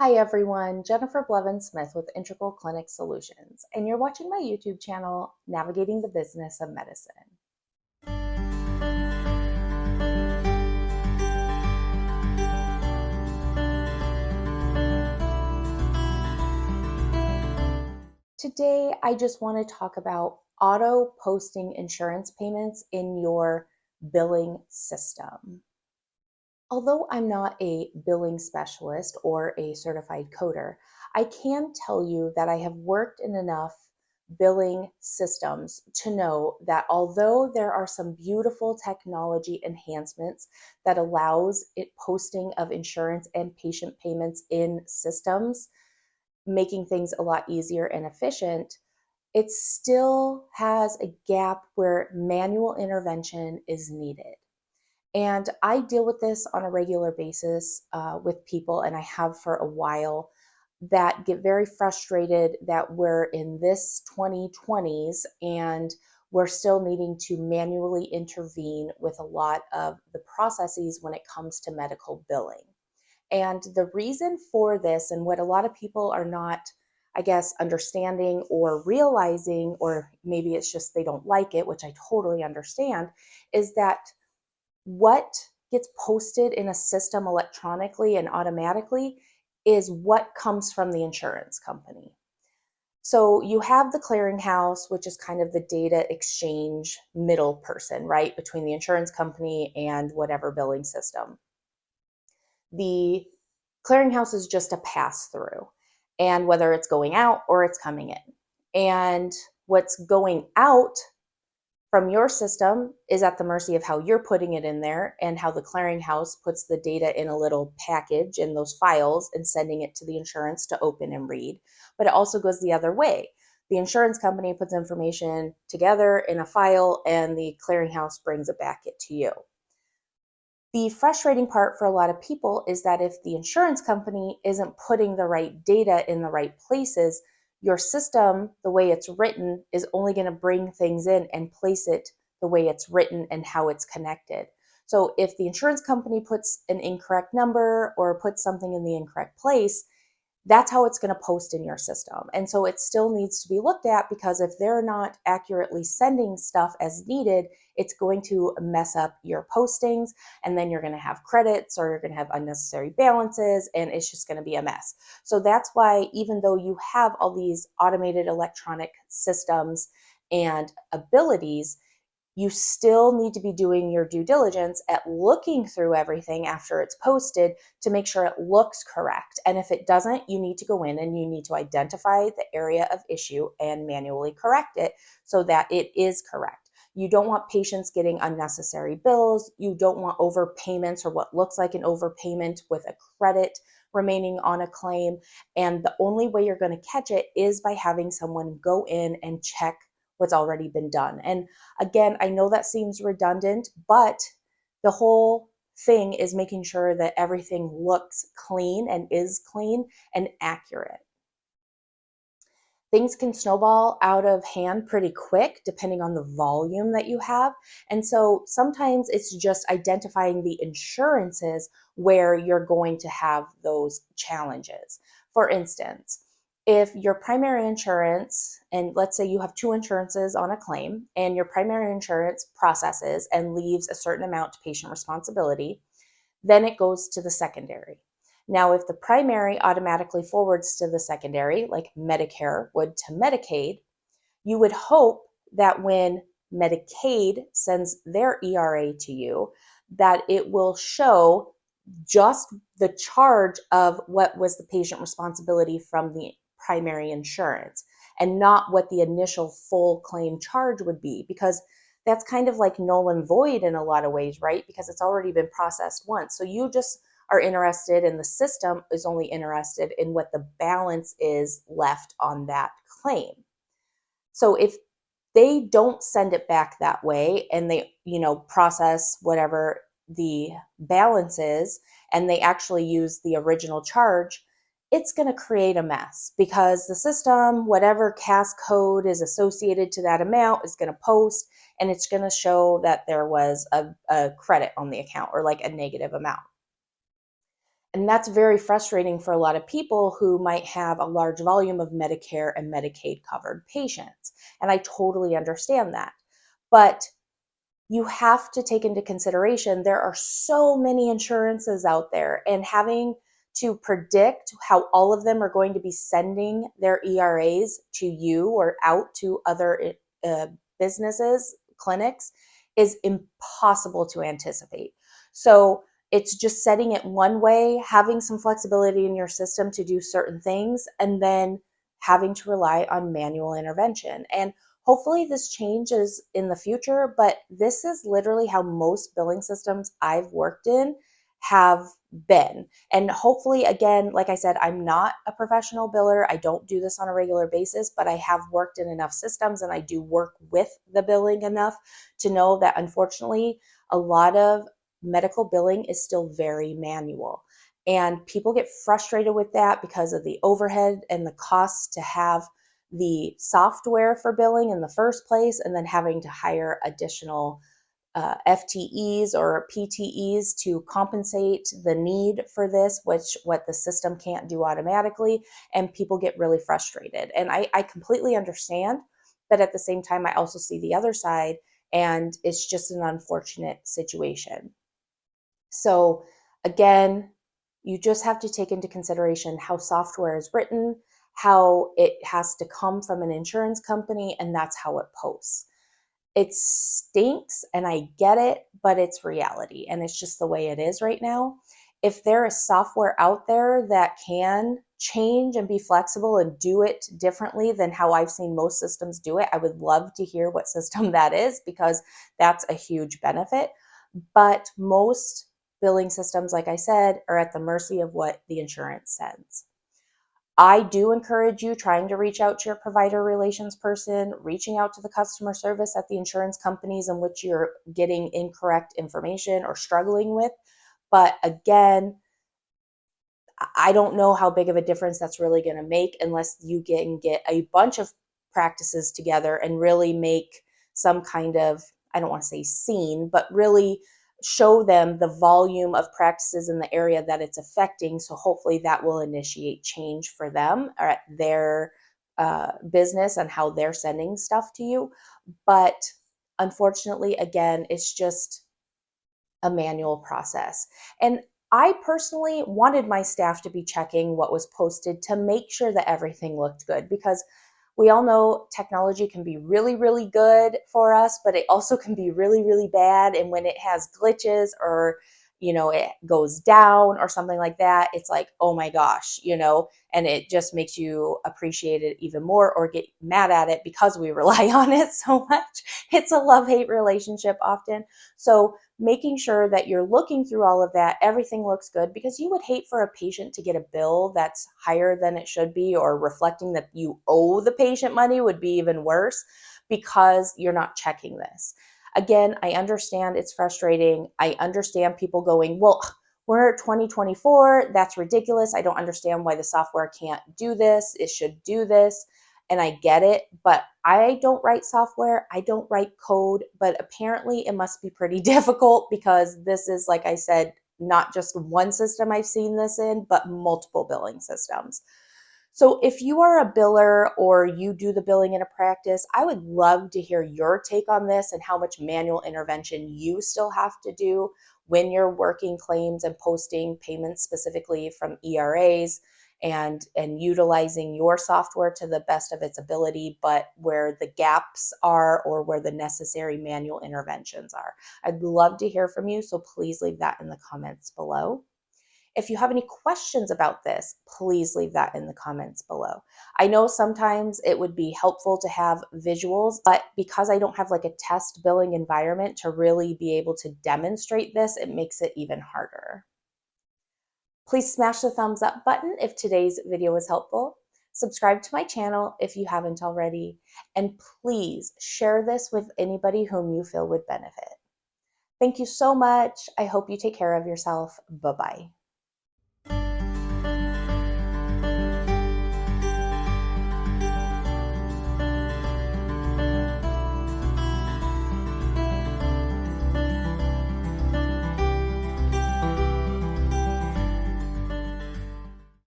Hi everyone, Jennifer Blevin-Smith with Integral Clinic Solutions, and you're watching my YouTube channel, Navigating the Business of Medicine. Today, I just want to talk about auto-posting insurance payments in your billing system. Although I'm not a billing specialist or a certified coder, I can tell you that I have worked in enough billing systems to know that although there are some beautiful technology enhancements that allows it posting of insurance and patient payments in systems, making things a lot easier and efficient, it still has a gap where manual intervention is needed. And I deal with this on a regular basis with people, and I have for a while, that get very frustrated that we're in this 2020s and we're still needing to manually intervene with a lot of the processes when it comes to medical billing. And the reason for this, and what a lot of people are not, I guess, understanding or realizing, or maybe it's just they don't like it, which I totally understand, is that what gets posted in a system electronically and automatically is what comes from the insurance company. So you have the clearinghouse, which is kind of the data exchange middle person, right, between the insurance company and whatever billing system. The clearinghouse is just a pass through, and whether it's going out or it's coming in. And what's going out from your system is at the mercy of how you're putting it in there and how the clearinghouse puts the data in a little package in those files and sending it to the insurance to open and read. But it also goes the other way. The insurance company puts information together in a file and the clearinghouse brings it back to you. The frustrating part for a lot of people is that if the insurance company isn't putting the right data in the right places, your system, the way it's written, is only going to bring things in and place it the way it's written and how it's connected. So if the insurance company puts an incorrect number or puts something in the incorrect place, that's how it's going to post in your system. And so it still needs to be looked at, because if they're not accurately sending stuff as needed, it's going to mess up your postings, and then you're going to have credits or you're going to have unnecessary balances, and it's just going to be a mess. So that's why, even though you have all these automated electronic systems and abilities, you still need to be doing your due diligence at looking through everything after it's posted to make sure it looks correct. And if it doesn't, you need to go in and you need to identify the area of issue and manually correct it so that it is correct. You don't want patients getting unnecessary bills. You don't want overpayments or what looks like an overpayment with a credit remaining on a claim. And the only way you're going to catch it is by having someone go in and check what's already been done. And again, I know that seems redundant, but the whole thing is making sure that everything looks clean and is clean and accurate. Things can snowball out of hand pretty quick depending on the volume that you have. And so sometimes it's just identifying the insurances where you're going to have those challenges. For instance, if your primary insurance, and let's say you have two insurances on a claim, and your primary insurance processes and leaves a certain amount to patient responsibility, then it goes to the secondary. Now, if the primary automatically forwards to the secondary, like Medicare would to Medicaid, you would hope that when Medicaid sends their ERA to you, that it will show just the charge of what was the patient responsibility from the primary insurance and not what the initial full claim charge would be, because that's kind of like null and void in a lot of ways, right? Because it's already been processed once. So you just are interested, and the system is only interested in what the balance is left on that claim. So if they don't send it back that way and they, process whatever the balance is, and they actually use the original charge, it's going to create a mess, because the system, whatever CAS code is associated to that amount, is going to post, and it's going to show that there was a credit on the account or like a negative amount. And that's very frustrating for a lot of people who might have a large volume of Medicare and Medicaid covered patients. And I totally understand that. But you have to take into consideration there are so many insurances out there, and having to predict how all of them are going to be sending their ERAs to you or out to other businesses, clinics, is impossible to anticipate. So it's just setting it one way, having some flexibility in your system to do certain things, and then having to rely on manual intervention. And hopefully this changes in the future, but this is literally how most billing systems I've worked in have been. And hopefully, again, like I said, I'm not a professional biller. I don't do this on a regular basis, but I have worked in enough systems and I do work with the billing enough to know that unfortunately, a lot of medical billing is still very manual. And people get frustrated with that because of the overhead and the costs to have the software for billing in the first place, and then having to hire additional FTEs or PTEs to compensate the need for this, which what the system can't do automatically, and people get really frustrated. And I completely understand, but at the same time, I also see the other side, and it's just an unfortunate situation. So again, you just have to take into consideration how software is written, how it has to come from an insurance company, and that's how it posts. It stinks and I get it, but it's reality and it's just the way it is right now. If there is software out there that can change and be flexible and do it differently than how I've seen most systems do it, I would love to hear what system that is, because that's a huge benefit. But most billing systems, like I said, are at the mercy of what the insurance sends. I do encourage you trying to reach out to your provider relations person, reaching out to the customer service at the insurance companies in which you're getting incorrect information or struggling with. But again, I don't know how big of a difference that's really going to make unless you can get a bunch of practices together and really make some kind of, I don't want to say scene, but really show them the volume of practices in the area that it's affecting. So hopefully that will initiate change for them or at their business and how they're sending stuff to you. But unfortunately, again, it's just a manual process. And I personally wanted my staff to be checking what was posted to make sure that everything looked good, because we all know technology can be really, really good for us, but it also can be really, really bad. And when it has glitches or, it goes down or something like that, it's like, oh my gosh, and it just makes you appreciate it even more or get mad at it because we rely on it so much. It's a love-hate relationship often. So making sure that you're looking through all of that, everything looks good, because you would hate for a patient to get a bill that's higher than it should be, or reflecting that you owe the patient money would be even worse because you're not checking this. Again, I understand it's frustrating. I understand people going, well, we're 2024. That's ridiculous. I don't understand why the software can't do this. It should do this. And I get it, but I don't write software. I don't write code, but apparently it must be pretty difficult, because this is, like I said, not just one system I've seen this in, but multiple billing systems. So if you are a biller or you do the billing in a practice, I would love to hear your take on this and how much manual intervention you still have to do when you're working claims and posting payments specifically from ERAs, and utilizing your software to the best of its ability, but where the gaps are or where the necessary manual interventions are. I'd love to hear from you, so please leave that in the comments below. If you have any questions about this, please leave that in the comments below. I know sometimes it would be helpful to have visuals, but because I don't have like a test billing environment to really be able to demonstrate this, it makes it even harder. Please smash the thumbs up button if today's video was helpful. Subscribe to my channel if you haven't already, and please share this with anybody whom you feel would benefit. Thank you so much. I hope you take care of yourself. Bye-bye.